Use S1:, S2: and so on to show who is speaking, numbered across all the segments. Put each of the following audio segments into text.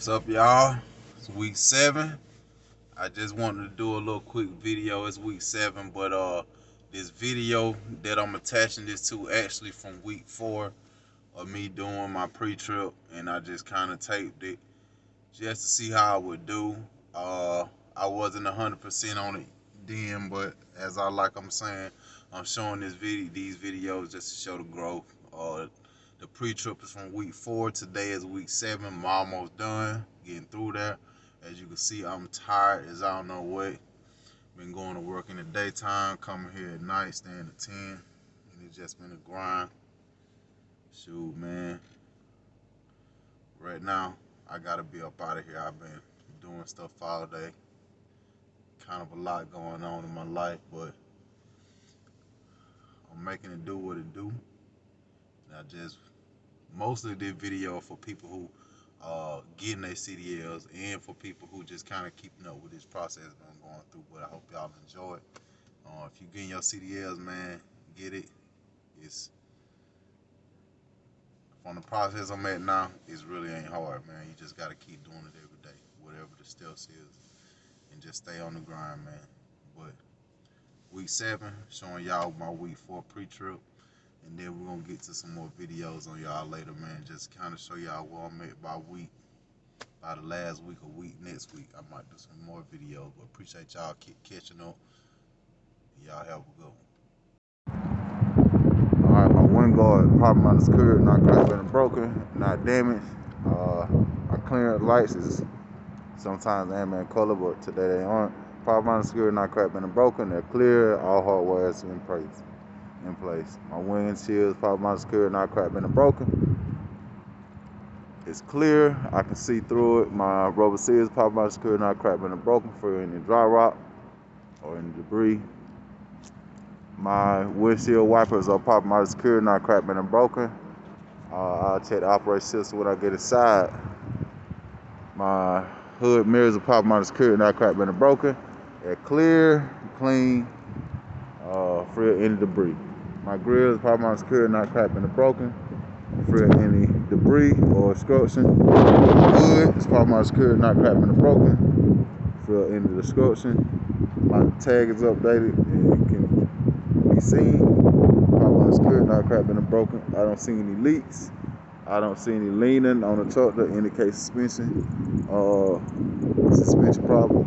S1: What's up, y'all? It's week 7. I just wanted to do a little quick video. It's week 7, but this video that I'm attaching this to actually from week 4 of me doing my pre-trip, and I just kind of taped it just to see how I would do. I wasn't 100% on it then, but as I'm saying, I'm showing these videos just to show the growth. The pre-trip is from week 4. Today is week 7. I'm almost done getting through that. As you can see, I'm tired as I don't know what. Been going to work in the daytime, coming here at night, staying at 10, and it's just been a grind. Shoot, man. Right now, I gotta be up out of here. I've been doing stuff all day. Kind of a lot going on in my life, but I'm making it do what it do. And I just mostly did video for people who getting their CDLs and for people who just kind of keeping up with this process that I'm going through. But I hope y'all enjoy it. If you getting your CDLs, man, get it. It's from the process I'm at now. It really ain't hard, man. You just gotta keep doing it every day, whatever the steps is, and just stay on the grind, man. But week 7, showing y'all my week 4 pre-trip. And then we're going to get to some more videos on y'all later, man. Just kind of show y'all where I'm at by week. By the last week or week next week, I might do some more videos. But appreciate y'all catching up. Y'all have a good one. Alright, my wind guard popping out the skirt, not cracked and broken, not damaged. My clearance lights is sometimes ambient color, but today they aren't. Popping out the skirt, not cracked and broken. They're clear. All hardware is in place. My windshield, popping out the skirt, not cracked and broken. It's clear. I can see through it. My rubber seals, popping out the skirt, not cracked and broken for any dry rot or any debris. My windshield wipers are popping out the skirt, not cracked and broken. I'll check the operating system when I get inside. My hood mirrors are popping out the skirt, not cracked and broken. They're clear, clean, free of any debris. My grill is popping out the skirt, not cracked and broken, free of any debris or obstruction. Hood is popping out the skirt, not cracked and broken, free of any obstruction. My tag is updated and can be seen. Popping out the skirt, not cracked and broken. I don't see any leaks. I don't see any leaning on the truck that indicates suspension problem.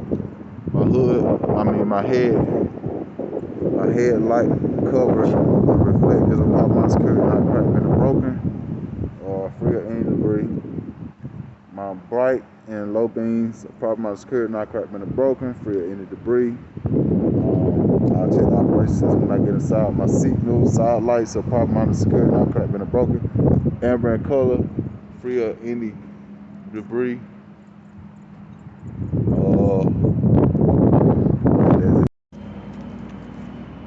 S1: My headlight cover, the reflectors are popping out the skirt, not cracked and broken, or free of any debris. My bright and low beams are popping out the skirt, not cracked and broken, free of any debris. I'll check the operation system when I get inside. My signal side lights are popping out the skirt, not cracked and broken, amber in color, free of any debris.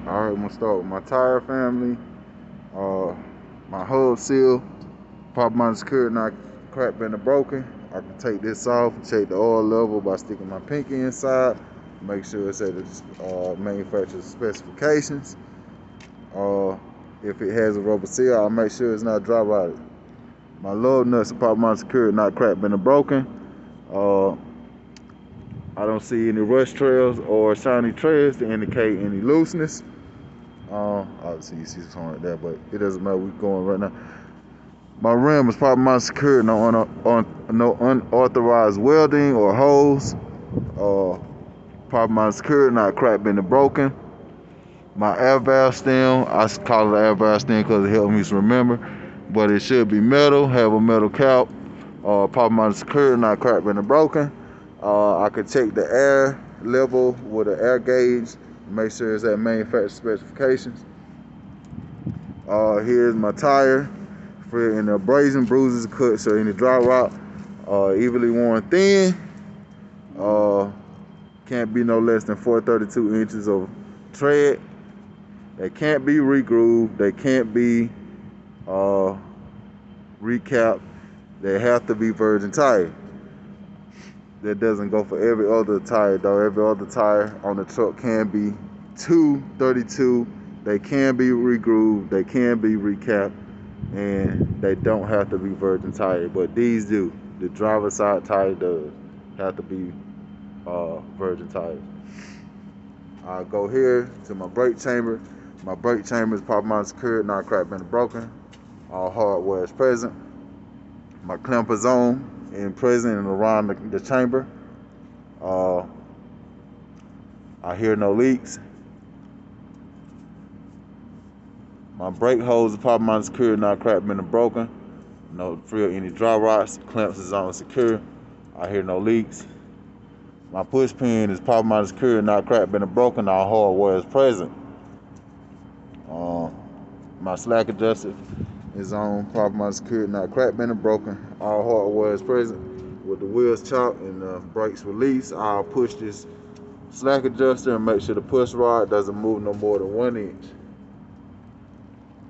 S1: Alright, I'm gonna start with my tire family. My hub seal, popping out the skirt, not cracked and broken. I can take this off, check the oil level by sticking my pinky inside, make sure it's at the manufacturer's specifications. If it has a rubber seal, I'll make sure it's not dry rotted. My lug nuts are popping out the skirt, not cracked and broken. I don't see any rust trails or shiny trails to indicate any looseness. Obviously you see something like that, but it doesn't matter. We're going right now. My rim is popping out the skirt, no unauthorized welding or holes. Popping out the skirt, not cracked and broken. My air valve stem, I call it an air valve stem because it helps me to remember, but it should be metal, have a metal cap. Popping out the skirt, not cracked and broken. I could check the air level with an air gauge, make sure it's at manufacturer specifications. Here's my tire, free of any abrasion, bruises, cuts, or any dry rot. Evenly worn thin. Can't be no less than 432 inches of tread. They can't be regrooved. They can't be recapped. They have to be virgin tire. That doesn't go for every other tire, though. Every other tire on the truck can be 232. They can be regrooved. They can be recapped, and they don't have to be virgin tire. But these do. The driver's side tire does have to be virgin tires. I'll go here to my brake chamber. My brake chamber is proper mount secured, not cracked, been broken. All hardware is present. My clampers on and present and around the chamber. I hear no leaks. My brake hose is proper mount secured, not cracked, been broken. No free of any dry rods. Clamps is on secure. I hear no leaks. My push pin is proper mount secured, not cracked, been broken. All hardware is present. My slack adjuster is on, proper mount secured, not cracked, been broken. All hardware is present. With the wheels chopped and the brakes released, I'll push this slack adjuster and make sure the push rod doesn't move no more than 1 inch.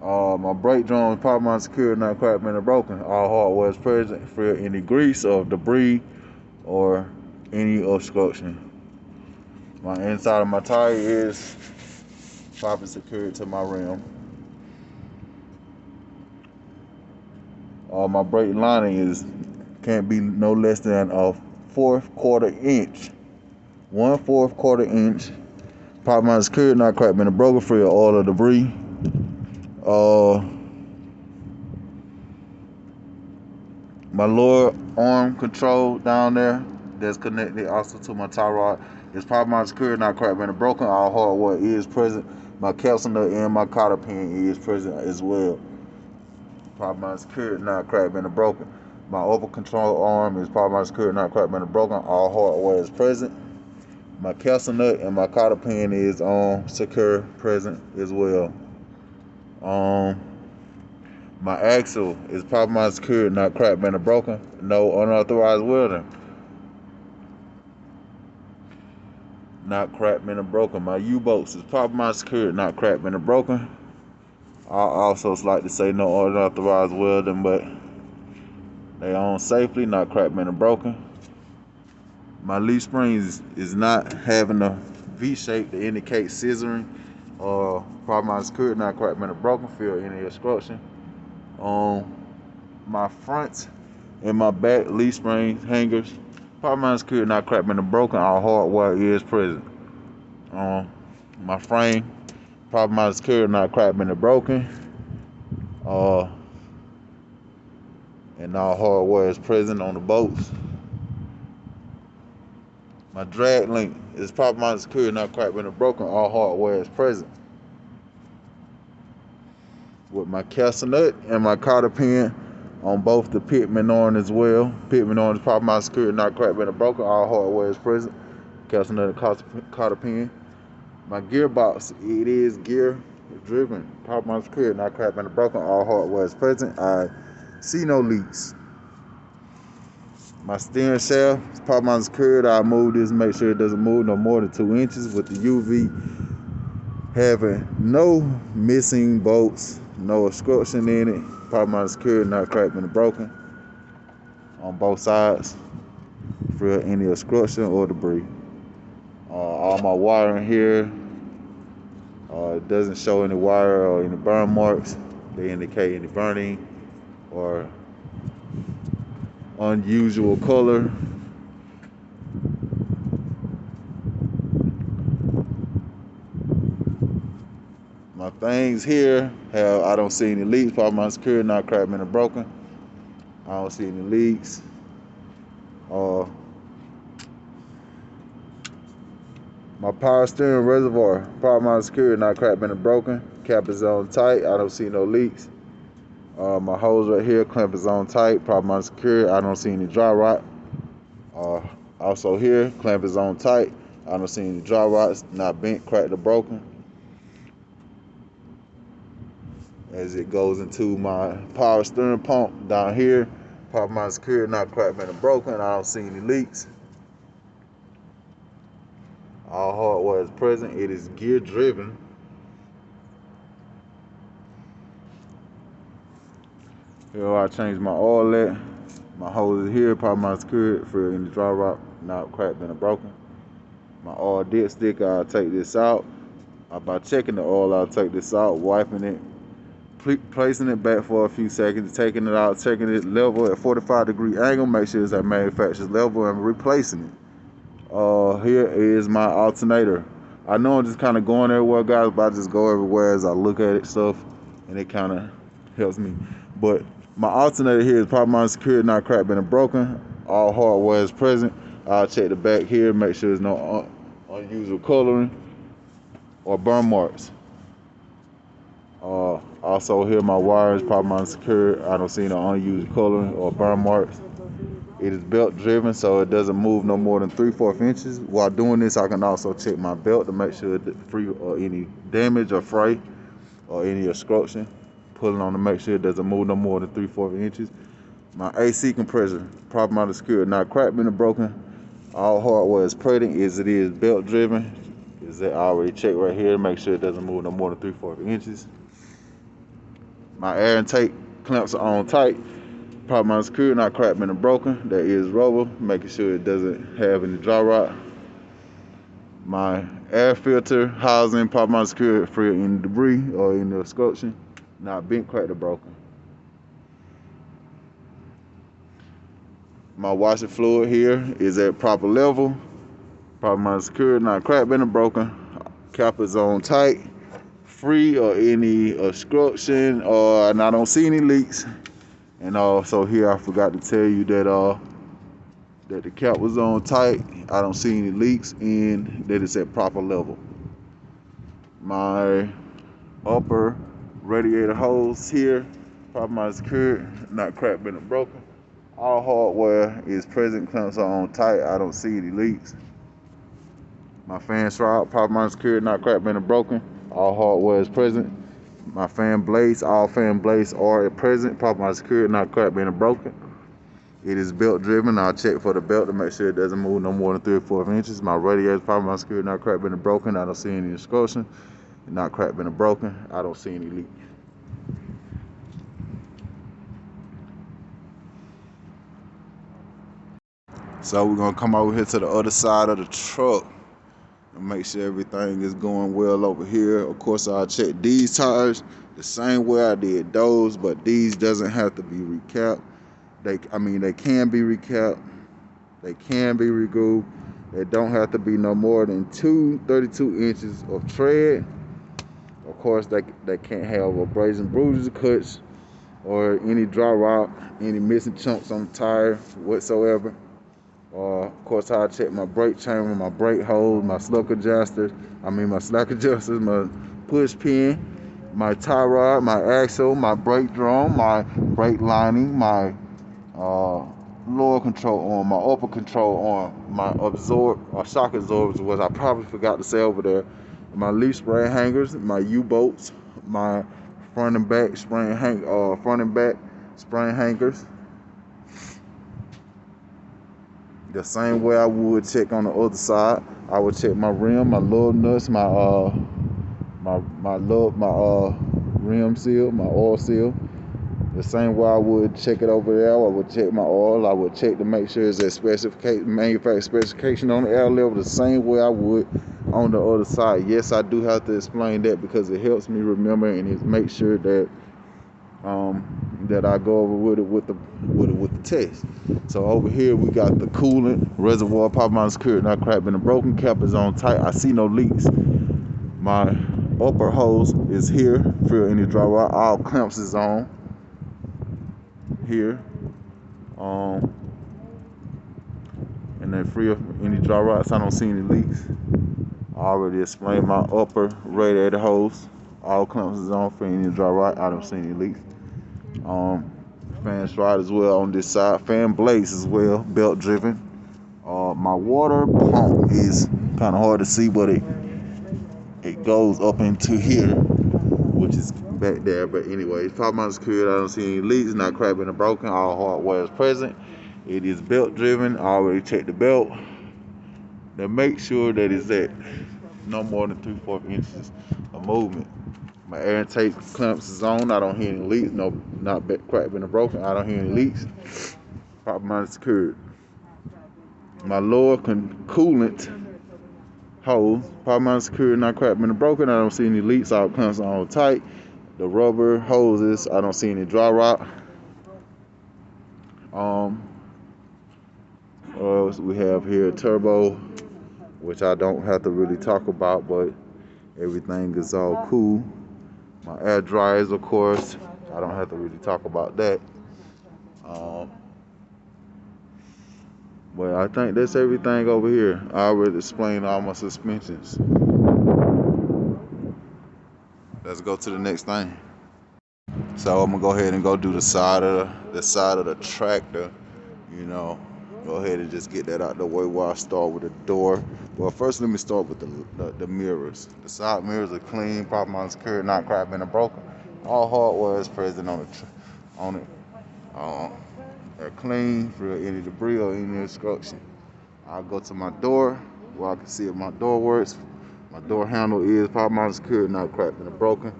S1: My brake drum is proper mount secured, not cracked, been broken. All hardware is present, free of any grease or debris or any obstruction. My inside of my tire is properly secured to my rim. My brake lining can't be no less than a 1/4 inch. 1/4 inch. Proper mount secured, not cracked, been broken, free of all the debris. My lower arm control down there that's connected also to my tie rod is proper mount secured, not cracked, been broken. All hardware is present. My capsule nut and my cotter pin is present as well. Proper mount secured, not cracked, been broken. My over control arm is proper mount secured, not cracked, been broken. All hardware is present. My capsule nut and my cotter pin is on secure, present as well. My axle is proper mount secured, not cracked, been broken. No unauthorized welding. Not cracked, been broken. My U-bolts is proper mount secured, not cracked, been broken. I also like to say no unauthorized welding, but they on safely, not cracked, been broken. My leaf springs is not having a V shape to indicate scissoring or proper mount secured, not cracked, been broken, feel any obstruction. My front and my back leaf springs hangers, proper mount secured, not cracked, been broken. All hardware is present. My frame, proper mount secured, not cracked, been broken. And all hardware is present on the bolts. My drag link is proper mount secured, not cracked, been broken. All hardware is present. With my capsule nut and my cotter pin on both the pitman arm as well. Pitman arm is proper mount secured, not cracked, been broken. All hardware is present. Capsule nut and cotter pin. My gearbox, it is gear driven. Proper mount secured, not cracked, been broken. All hardware is present. I see no leaks. My steering shaft is proper mount secured. I move this, make sure it doesn't move no more than 2 inches. With the UV having no missing bolts, no obstruction in it. Proper mount secured, not cracked, been broken. On both sides, free of any obstruction or debris. All my wiring here, it doesn't show any wire or any burn marks. They indicate any burning or unusual color. My things here I don't see any leaks. Proper mount secured, not cracked, been broken. I don't see any leaks. My power steering reservoir, proper mount secured, not cracked, been broken. Cap is on tight. I don't see no leaks. My hose right here, clamp is on tight. Proper mount secured. I don't see any dry rot. Also here, clamp is on tight. I don't see any dry rots, not bent, cracked, or broken. As it goes into my power steering pump down here, proper mount secured, not cracked, been broken. I don't see any leaks. All hardware is present. It is gear driven. Here I changed my oil at. My hose is here, proper mount secured, for any dry rot, not cracked, been broken. My oil dipstick, I'll take this out. By checking the oil, I'll take this out, wiping it,
S2: placing it back for a few seconds, taking it out, checking it level at 45-degree angle, make sure it's at manufacturer's level, and replacing it. Here is my alternator. I know I'm just kind of going everywhere, guys, but I just go everywhere as I look at it stuff, and it kind of helps me. But my alternator here is proper monitor secured, not cracked, been broken. All hardware is present. I'll check the back here, make sure there's no unusual coloring or burn marks. Also here my wires, proper monitor secured. I don't see no unused coloring or burn marks. It is belt driven, so it doesn't move no more than 3/4 inches. While doing this, I can also check my belt to make sure it's free of any damage or fray or any obstruction. Pulling on to make sure it doesn't move no more than 3/4 inches. My AC compressor, proper monitor secured, not cracked, been broken. All hardware is present, as it is belt driven. Is that I already checked right here to make sure it doesn't move no more than 3/4 inches. My air intake clamps are on tight. Proper monitor secured, not cracked, been broken. That is rubber, making sure it doesn't have any dry rot. My air filter housing, proper monitor secured, free of any debris or any obstruction, not bent, cracked, or broken. My washer fluid here is at proper level. Proper monitor secured, not cracked, been broken. Cap is on tight, free of any obstruction, and I don't see any leaks. And also here I forgot to tell you that that the cap was on tight. I don't see any leaks, and that it's at proper level. My upper radiator hose here, proper monitor secured, not cracked, been broken. All hardware is present, clamps are on tight. I don't see any leaks. My fan shroud, proper monitor secured, not cracked, been broken. All hardware is present. My fan blades, all fan blades are at present. Proper monitor secured, not cracked, been broken. It is belt driven. I'll check for the belt to make sure it doesn't move no more than 3/4 inches. My radiator, proper monitor secured, not cracked, been broken. I don't see any obstruction. Not cracked, been broken. I don't see any leak. So we're gonna come over here to the other side of the truck and make sure everything is going well over here. Of course, I'll check these tires the same way I did those, but these doesn't have to be recapped. They can be recapped. They can be regrooved. They don't have to be no more than 32 inches of tread. Of course, they can't have abrasions, bruises, cuts, or any dry rot, any missing chunks on the tire whatsoever. Of course, I check my brake chamber, my brake hose, my slack adjusters, my push pin, my tie rod, my axle, my brake drum, my brake lining, my lower control arm, my upper control arm, my shock absorbers, which I probably forgot to say over there, my leaf spring hangers, my U-bolts, my front and back spring hangers. The same way I would check on the other side. I would check my rim, my lug nuts, my rim seal, my oil seal. The same way I would check it over there. I would check my oil. I would check to make sure it's at manufacturer specification on the air level. The same way I would on the other side. Yes, I do have to explain that because it helps me remember and it makes sure that that I go over with the test. So over here we got the coolant reservoir, proper monitor secured, not cracked, been broken. Cap is on tight. I see no leaks. My upper hose is here, free of any dry rot. All clamps is on here, and then free of any dry rots. I don't see any leaks. I already explained my upper radiator hose. All clamps is on for any dry rot. I don't see any leaks. Fan shroud as well on this side. Fan blades as well, belt driven. My water pump is kind of hard to see, but it goes up into here, which is back there. But anyway, proper monitor secured. I don't see any leaks. Not cracked or broken. All hardware is present. It is belt driven. I already checked the belt. Now make sure that it's at no more than 3/4 inches of movement. My air intake clamps is on. I don't hear any leaks. No, not cracked or broken. I don't hear any leaks. Proper monitor secured. My lower coolant hose, proper monitor secured, not cracked or broken. I don't see any leaks. All clamps are on tight. the rubber hoses, I don't see any dry rot. We have here turbo, which I don't have to really talk about, but everything is all cool. My air dryers, of course, I don't have to really talk about that. But I think that's everything over here. I already explained all my suspensions. Let's go to the next thing. So I'm gonna go ahead and go do the side of the tractor. You know, go ahead and just get that out the way while I start with the door. Well, first let me start with the mirrors. The side mirrors are clean, proper amount of security, not cracked, been broken. All hardware is present on it. They're clean for any debris or any obstruction. I'll go to my door where I can see if my door works. My door handle is proper amount of security, not cracked, been broken,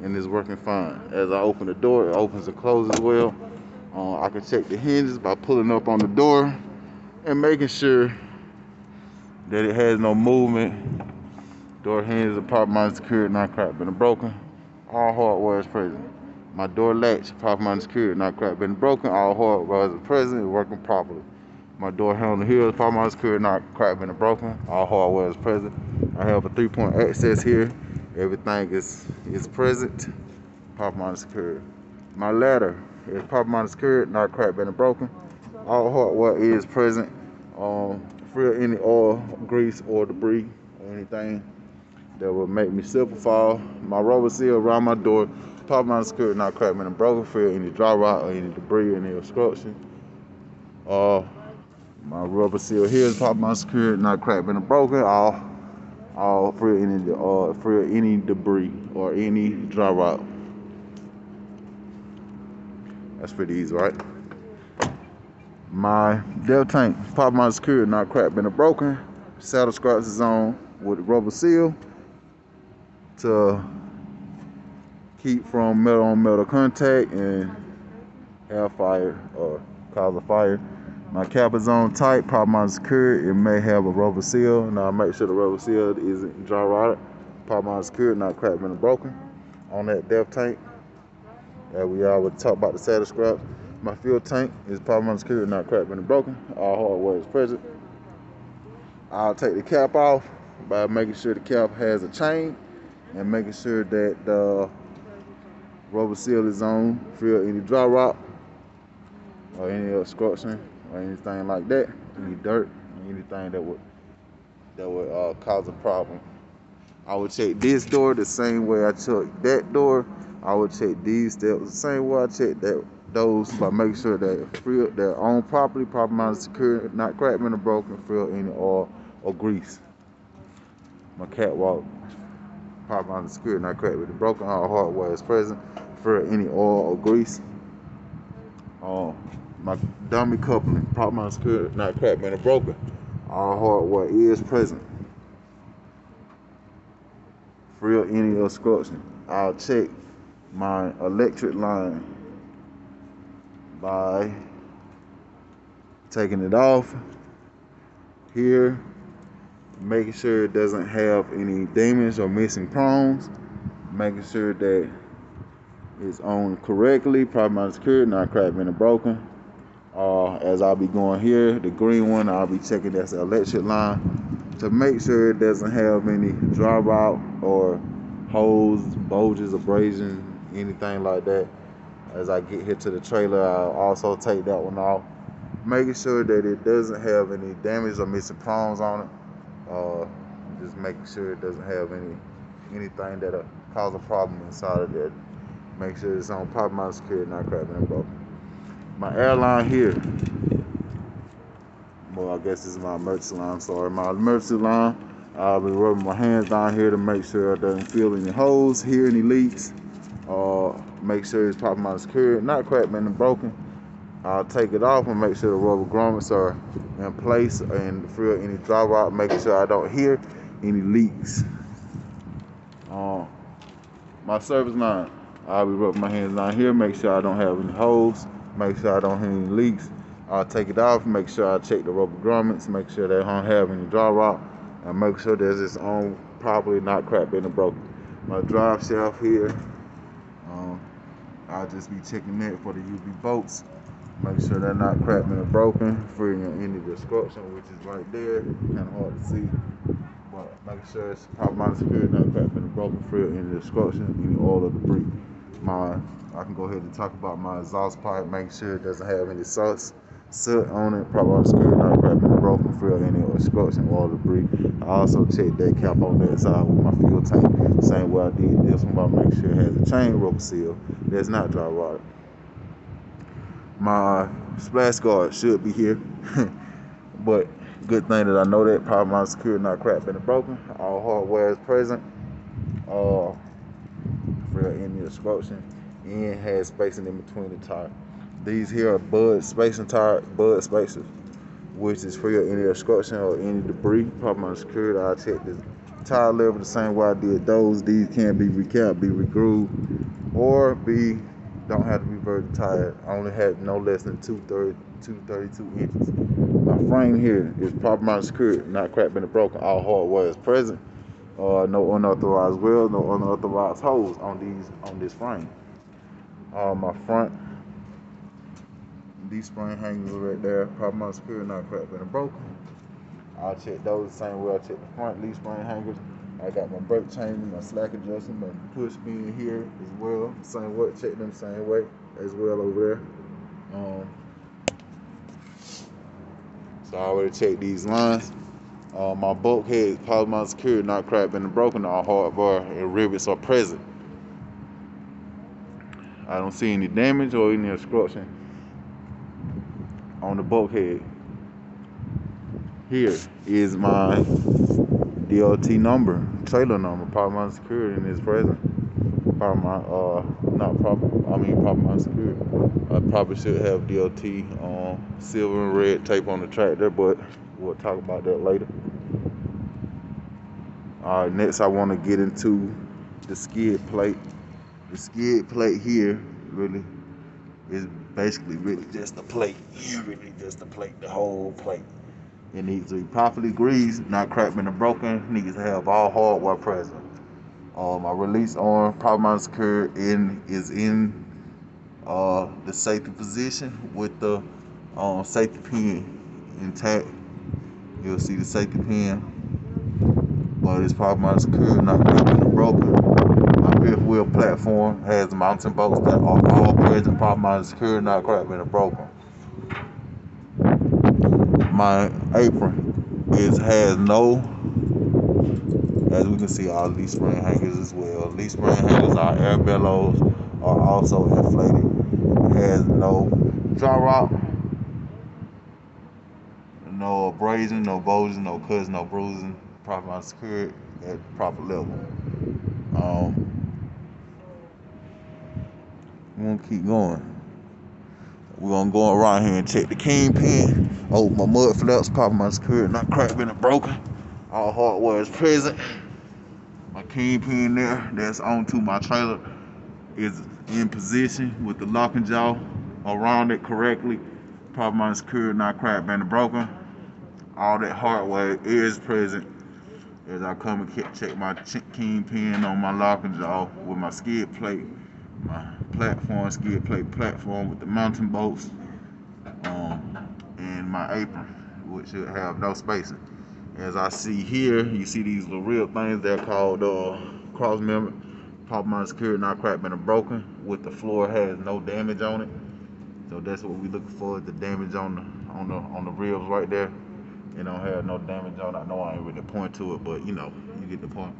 S2: and it's working fine. As I open the door, it opens and closes well. I can check the hinges by pulling up on the door and making sure that it has no movement. Door hinges are proper amount of security, not cracked, been broken. All hardware is present. My door latch, proper amount of security, not cracked, been broken. All hardware is present and working properly. My door handle here is proper amount of security, not cracked, been broken. All hardware is present. I have a 3-point access here. Everything is present. Proper amount of security. My ladder is proper amount of security, not cracked, been broken. All hardware is present. Free of any oil, grease, or debris, or anything that would make me slip or fall. My rubber seal around my door, proper amount of security, not cracked, been broken. Free of any dry rot or any debris or any obstruction. My rubber seal here is proper amount of security, not cracked, been broken. All free of any debris or any dry rot. That's pretty easy, right? My depth tank, proper amount of security, not cracked, been broken. Saddle scratch is on with rubber seal to keep from metal on metal contact and have fire or cause a fire. My cap is on tight, proper amount of security. It may have a rubber seal. Now make sure the rubber seal isn't dry rotted. Proper amount of security, not cracked, been broken. On that depth tank, that we already talked about the saddle scratch. My fuel tank is proper amount of security, not cracked, been broken. All hardware is present. I'll take the cap off by making sure the cap has a chain and making sure that the rubber seal is on, free of any dry rot or any obstruction or anything like that, any dirt, anything that would cause a problem. I would check this door the same way I check that door. I would check these steps the same way I check those by making sure that they're on properly, proper amount of security, not cracked, been broken, free of any oil or grease. My catwalk, proper amount of security, not cracked, been broken. All hardware is present, free of any oil or grease. My dummy coupling, proper amount of security, not cracked, been broken. All hardware is present, free of any obstruction. I'll check my electric line by taking it off here, making sure it doesn't have any damage or missing prongs, making sure that it's on correctly, proper amount of security, not cracked, been broken. As I'll be going here, the green one, I'll be checking that's the electric line to make sure it doesn't have any dry rot or holes, bulges, abrasions, anything like that. As I get here to the trailer, I'll also take that one off, making sure that it doesn't have any damage or missing prongs on it. Just making sure it doesn't have anything that'll cause a problem inside of that. Make sure it's on proper amount of security, not cracked, been broken. My airline here, well, I guess this is my emergency line, sorry. My emergency line, I'll be rubbing my hands down here to make sure I don't feel any holes, hear any leaks. Make sure it's proper amount of security, not cracked, been broken. I'll take it off and make sure the rubber grommets are in place and free of any dry rot, making sure I don't hear any leaks. My service line, I'll be rubbing my hands down here, make sure I don't have any holes, make sure I don't have any leaks. I'll take it off, make sure I check the rubber grommets, make sure they don't have any dry rot, and make sure that it's on properly, not cracked, been broken. My drive shaft here, Um, I'll just be checking that for the UV bolts. Make sure they're not cracked and broken, free of any destruction, which is right there. Kind of hard to see, but make sure it's proper amount of security, not cracked and broken, free of any destruction, any oil or debris. I can go ahead and talk about my exhaust pipe. Make sure it doesn't have any soot on it. Proper amount of security, not cracked and broken, free of any destruction, oil or debris. I also check that cap on that side with my fuel tank. Same way I did this one, but make sure it has a chain rope seal that's not dry rotted. My splash guard should be here, but good thing that I know that power mount security not cracked and broken. All hardware is present. For any destruction, and has spacing in between the tire. These here are bud spacers, which is free of any obstruction or any debris. Power mount security. I checked the tire level the same way I did those. These can be recapped, be regrooved, or don't have to be verted tire. I only had no less than 232 inches. My frame here is proper amount of security, not cracked and broken. All hardware is present. No unauthorized welds, no unauthorized holes on this frame. My front, these spring hangers right there, proper amount of security, not cracked and broken. I'll check those the same way I check the front leaf spring hangers. I got my brake chamber, my slack adjustment, my push pin here as well. Same way, check them same way as well over there. So I already checked these lines. My bulkhead, power amount of security, not cracked and broken. All hardware and rivets are present. I don't see any damage or any obstruction on the bulkhead. Here is my DOT number, trailer number, proper amount of security, and it's present. Proper amount of security. I probably should have DOT silver and red tape on the tractor, but we'll talk about that later. All right, next I want to get into the skid plate. The skid plate here really is basically really just a plate. Really just a plate, the whole plate. It needs to be properly greased, not cracked and broken. It needs to have all hardware present. My release arm, proper amount of security, is in the safety position with the safety pin intact. You'll see the safety pin, but it's proper amount of security, not cracked and broken. My fifth wheel platform has mounting bolts that are all present, proper amount of security, not cracked and broken. My apron has no, as we can see, all leaf spring hangers as well. Leaf spring hangers, our air bellows are also inflated. It has no dry rot, no abrasion, no bulging, no cuts, no bruising. Proper amount of security at the proper level. We're gonna keep going. We're gonna go around here and check the kingpin. Oh, my mud flaps, proper amount of security, not cracked and broken. All hardware is present. My kingpin there, that's onto my trailer, is in position with the locking jaw around it correctly. Proper amount of security, not cracked and broken. All that hardware is present. As I come and check my kingpin on my locking jaw with my skid plate, my platform, skid plate platform with the mounting bolts, and my apron, which should have no spacing. As I see here, you see these little real things, they're called cross member. Proper amount of security, not cracked and broken, with the floor has no damage on it. So that's what we're looking for, the damage on the ribs right there. It don't have no damage on it. I know I ain't really point to it, but you get the point.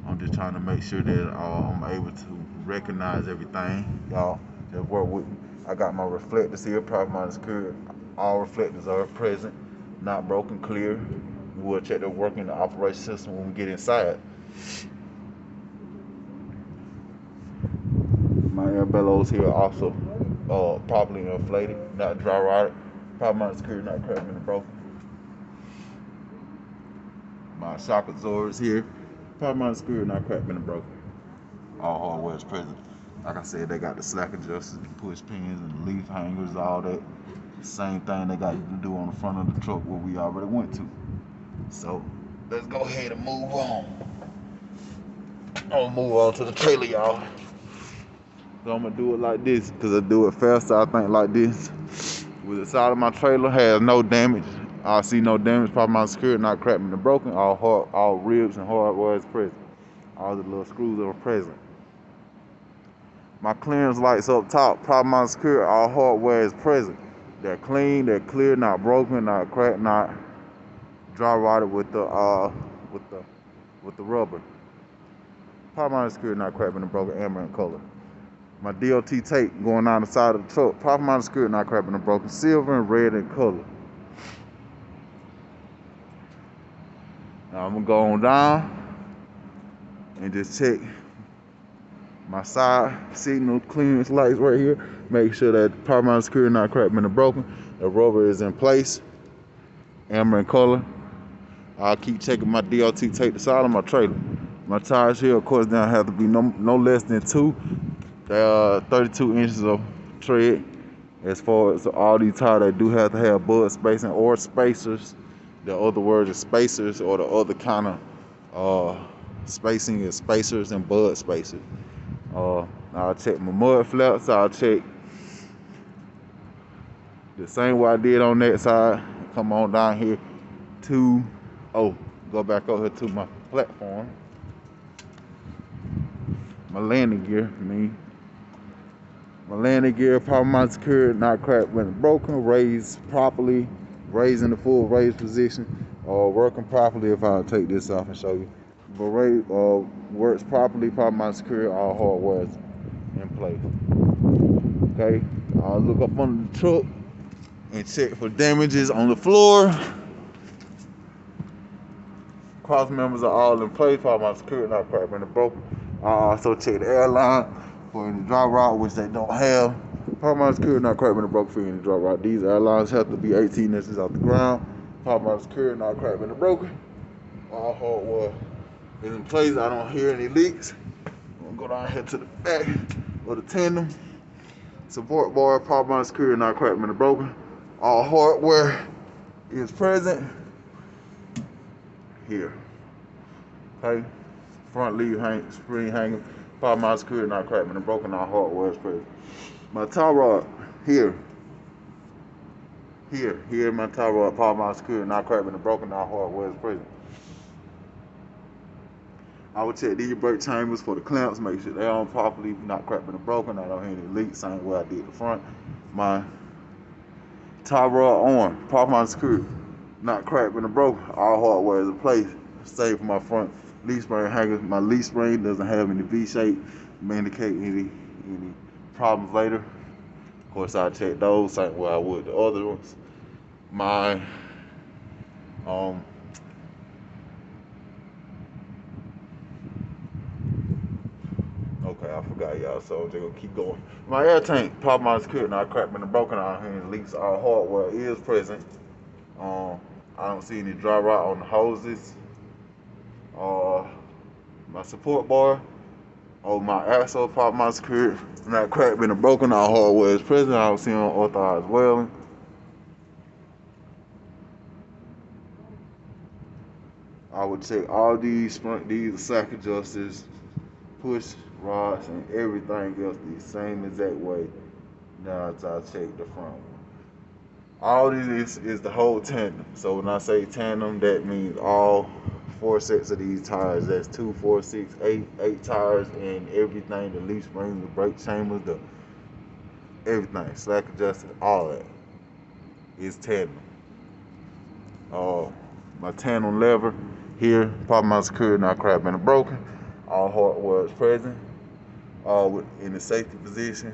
S2: I'm just trying to make sure that I'm able to recognize everything. Y'all just work with me. I got my reflectors here, proper amount of security. All reflectors are present, not broken, clear. We'll check the working of the operation system when we get inside. My air bellows here are also properly inflated, not dry rotted. Proper amount of security, not cracked and broken. My shock absorbers here, proper amount of security, not cracked and broken. All hardware is present. Like I said, they got the slack adjusters, the push pins, and the leaf hangers, all that. Same thing they got to do on the front of the truck where we already went to. So let's go ahead and move on. I'm gonna move on to the trailer, y'all. So I'm gonna do it like this, because I do it faster, I think, like this. With the side of my trailer has no damage. I see no damage, probably my security not cracked and broken. All ribs and hardware is present. All the little screws are present. My clearance lights up top, probably my security, all hardware is present. They're clean, they're clear, not broken, not cracked, not dry rotted with the rubber. Probably my security not cracked and broken, amber in color. My DOT tape going down the side of the truck, probably my security not cracked and broken, silver and red in color. Now I'm gonna go on down and just check my side signal clearance lights right here. Make sure that power mount security not cracked and broken. The rubber is in place, amber in color. I'll keep checking my DOT tape the side of my trailer. My tires here, of course, don't have to be no less than 2. They are 32 inches of tread. As far as all these tires, they do have to have bud spacing or spacers. The other word is spacers, or the other kind of spacing is spacers and bud spacers. I'll check my mud flaps. I'll check the same way I did on that side. Come on down here to, go back over here to my platform. My landing gear, my landing gear, power mount security, not cracked when broken, raised properly, raised in the full raised position, working properly. If I take this off and show you, but works properly, power mount security, all hardware is in place. Okay, I'll look up under the truck and check for damages on the floor. Cross members are all in place, power mount security, not cracked when broken. I also check the airline for any dry rot, which they don't have. Power mount security not cracked when broken for any dry rot. These airlines have to be 18 inches off the ground. Power mount security not cracked when broken. All hardware is in place. I don't hear any leaks. I'm gonna go down here to the back of the tandem. Support bar, power mount security not cracked when broken. All hardware is present here. Okay. Front lead spring hanger, power mount security not cracked and broken, all hardware is present. My tie rod here, my tie rod, power mount security not cracked and broken, all hardware is present. I would check these brake chambers for the clamps, make sure they're on properly, not cracked and broken. I don't hear any leaks, same way I did the front. My tie rod arm, power mount security not cracked and broken, all hardware is in place. Same for my front leaf spring hanger. My leaf spring doesn't have any V-shape, may indicate any problems later. Of course, I check those same way I would the other ones. My okay, I forgot y'all, so I'm just gonna keep going. My air tank, power mount security not cracked and broken out here, and leaks, all hardware is present. I don't see any dry rot on the hoses. My support bar, my axle, power mount security not cracked and broken, all hardware is present. I don't see unauthorized welding. I would check all these sack adjusters, push rods, and everything else the same exact way. Now I check the front one. All this is the whole tandem. So when I say tandem, that means all 4 sets of these tires. That's 2, 4, 6, 8 tires, and everything, the leaf springs, the brake chambers, everything, slack adjusted, all that is tandem. My tandem lever here, power mount security not cracked and broken, all hardware is present, in the safety position.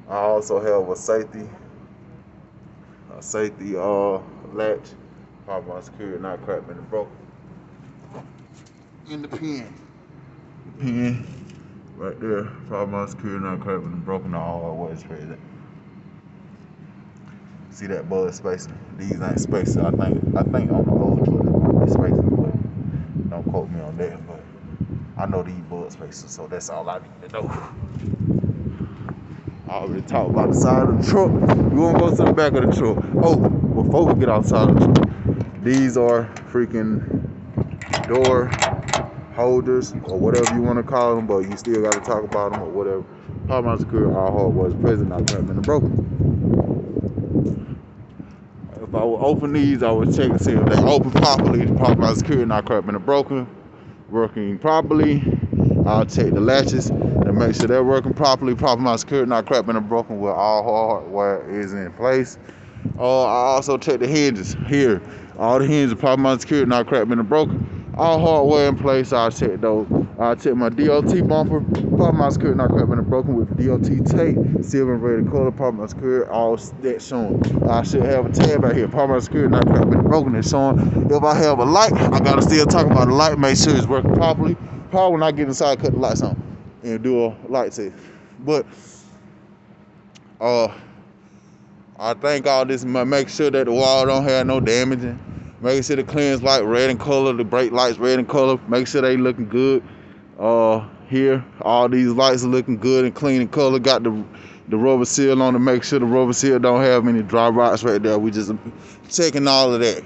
S2: I also have a safety latch, power mount security not cracked and broken. In the pin right there, power mount security not cracked and broken, all hardware is present. See that bud spacing? These ain't spacers. I think on the old truck it might be spacers, but don't quote me on that. But I know these bud spacers, so that's all I need to know. I already talked about the side of the truck. We won't go to the back of the truck. Before we get outside of the truck, these are freaking door holders or whatever you want to call them, but you still got to talk about them or whatever. Power Line Security, all hardware is present, not cracked and broken. If I would open these, I would check and see if they open properly. The Power Line Security, not cracked and broken, working properly. I'll check the latches to make sure they're working properly. Power Line Security, not cracked and broken, where all hardware is in place. I also check the hinges here. All the hinges, Power Line Security, not cracked and broken. All hardware in place. I'll check those. I'll check my DOT bumper. Power Line Security, not cracked and broken, with the DOT tape, silver and red color. Power Line Security, all that showing. I should have a tab right here. Power Line Security, not cracked and broken, it's showing. If I have a light, I gotta still talk about the light. Make sure it's working properly. Probably when I get inside, cut the lights on and do a light test. But I think all this make sure that the wall don't have no damaging. Make sure the clearance light red in color, the brake lights red in color. Make sure they looking good. Here, all these lights are looking good and clean in color. Got the rubber seal on to make sure the rubber seal don't have any dry rocks right there. We just checking all of that.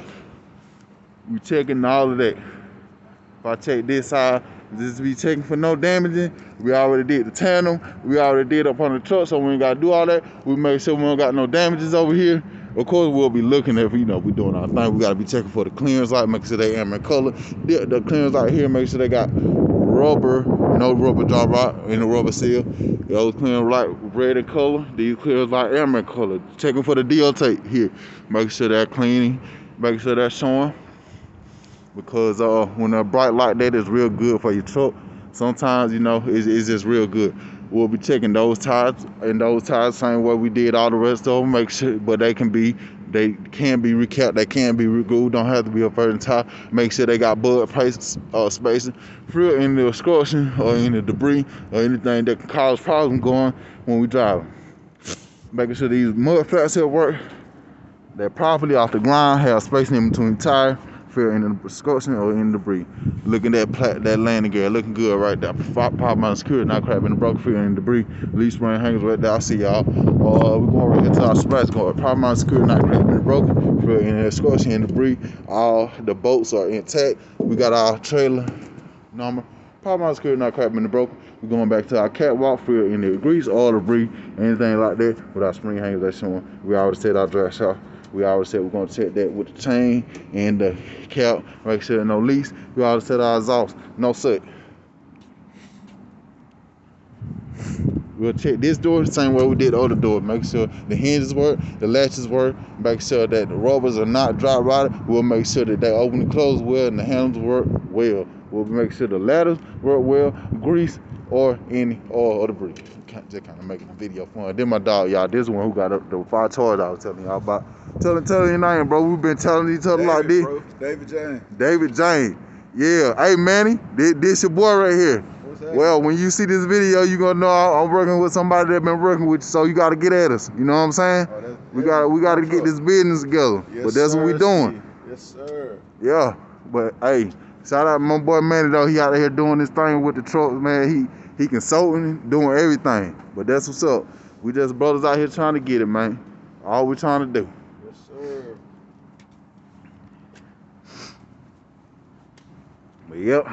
S2: We checking all of that. If I check this side, just be checking for no damaging. We already did the tandem. We already did up on the truck, so we ain't gotta do all that. We make sure we don't got no damages over here. Of course, we'll be looking at, we doing our thing. We gotta be checking for the clearance light, make sure they amber color. The clearance light here, make sure they got rubber, no rubber dry rot in the rubber seal. Those clearance light red in color. These clearance light amber color. Checking for the DOT here. Make sure they're cleaning. Make sure they're showing. Because when a bright light that is real good for your truck, sometimes it's just real good. We'll be checking those tires and those tires same way we did all the rest of them. Make sure, but they can be recapped, they can be reglued. Don't have to be a certain tire. Make sure they got bud spacing, free in the obstruction or in the debris or anything that can cause problems going when we drive. Making sure these mud flaps here work. They're properly off the ground, have spacing in between tires. In the obstruction or in the debris. Looking at that landing gear, looking good right there. Power Line Security, not cracked and broken, fear in the debris. Leaf spring hangers right there. I see y'all. We're going right here to our splash guard. Power Line Security, not cracked and broken, fear in the obstruction and debris. All the bolts are intact. We got our trailer number. Power Line Security, not cracked and broken. We're going back to our catwalk, fear in the grease, all debris, anything like that. With our spring hangers that's showing. We already said our drag shaft. We already said we're going to check that with the chain and the cap, make sure there's no leaks. We already said our exhaust, no soot. We'll check this door the same way we did the other door. Make sure the hinges work, the latches work, make sure that the rubbers are not dry rotted. We'll make sure that they open and close well and the handles work well. We'll make sure the ladders work well, grease or any oil or debris. Just kind of making the video fun. Then my dog, y'all, this one who got the 5 toys I was telling y'all about. Telling your name, bro. We've been telling each other like this.
S3: Bro. David James.
S2: David James. Yeah. Hey, Manny, this your boy right here.
S3: What's that?
S2: Well, when you see this video, you're going to know I'm working with somebody that been working with you, so you got to get at us. You know what I'm saying?
S3: Oh,
S2: we got to get this business together.
S3: Yes,
S2: but that's
S3: sir,
S2: what we doing.
S3: Yes, sir.
S2: Yeah. But, hey, shout out to my boy Manny, though. He out here doing this thing with the trucks, man. He consulting, doing everything. But that's what's up. We just brothers out here trying to get it, man. All we trying to do.
S3: Yes, sir.
S2: But yep.